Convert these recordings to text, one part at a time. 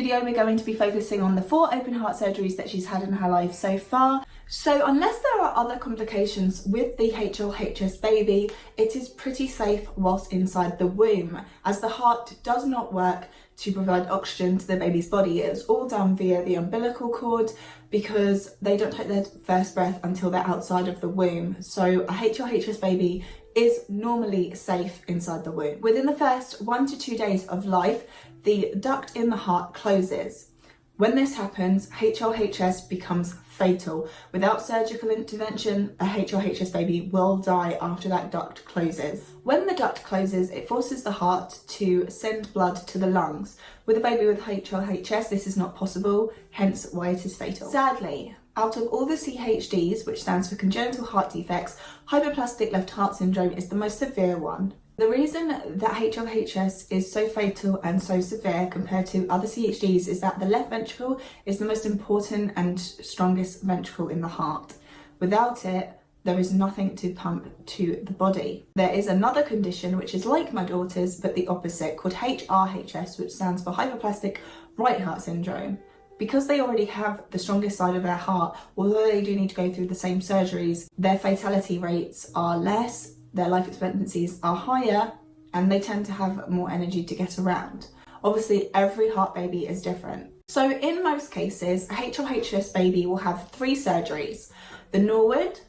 video we're going to be focusing on the 4 open heart surgeries that she's had in her life so far. So unless there are other complications with the HLHS baby, it is pretty safe whilst inside the womb, as the heart does not work to provide oxygen to the baby's body. It's all done via the umbilical cord because they don't take their first breath until they're outside of the womb. So a HLHS baby is normally safe inside the womb. Within the first 1 to 2 days of life, the duct in the heart closes. When this happens, HLHS becomes fatal. Without surgical intervention, a HLHS baby will die after that duct closes. When the duct closes, it forces the heart to send blood to the lungs. With a baby with HLHS, this is not possible, hence why it is fatal. Sadly, out of all the CHDs, which stands for congenital heart defects, hypoplastic left heart syndrome is the most severe one. The reason that HLHS is so fatal and so severe compared to other CHDs is that the left ventricle is the most important and strongest ventricle in the heart. Without it, there is nothing to pump to the body. There is another condition which is like my daughter's but the opposite, called HRHS, which stands for hypoplastic right heart syndrome. Because they already have the strongest side of their heart, although they do need to go through the same surgeries, their fatality rates are less, their life expectancies are higher, and they tend to have more energy to get around. Obviously, every heart baby is different. So in most cases, a HLHS baby will have 3 surgeries: the Norwood,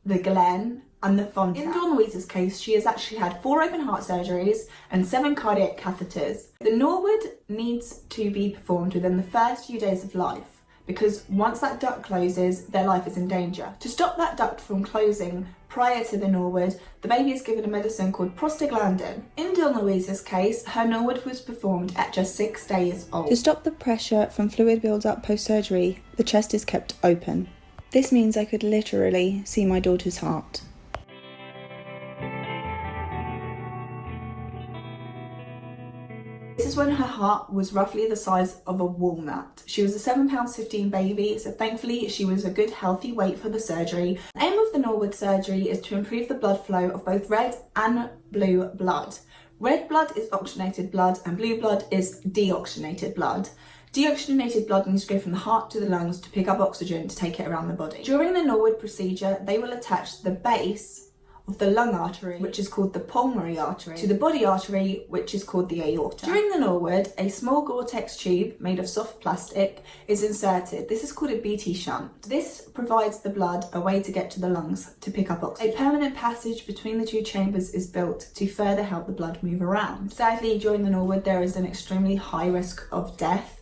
the Glen, and the Fontan. In Dawn Louise's case, she has actually had 4 open heart surgeries and 7 cardiac catheters. The Norwood needs to be performed within the first few days of life, because once that duct closes, their life is in danger. To stop that duct from closing prior to the Norwood, the baby is given a medicine called prostaglandin. In Dawn Louise's case, her Norwood was performed at just 6 days old. To stop the pressure from fluid build-up post-surgery, the chest is kept open. This means I could literally see my daughter's heart. This is when her heart was roughly the size of a walnut. She was a 7£15 baby, so thankfully she was a good healthy weight for the surgery. The aim of the Norwood surgery is to improve the blood flow of both red and blue blood. Red blood is oxygenated blood and blue blood is deoxygenated blood. Deoxygenated blood needs to go from the heart to the lungs to pick up oxygen to take it around the body. During the Norwood procedure, they will attach the base of the lung artery, which is called the pulmonary artery, to the body artery, which is called the aorta. During the Norwood, a small Gore-Tex tube made of soft plastic is inserted. This is called a BT shunt. This provides the blood a way to get to the lungs to pick up oxygen. A permanent passage between the 2 chambers is built to further help the blood move around. Sadly, during the Norwood, there is an extremely high risk of death.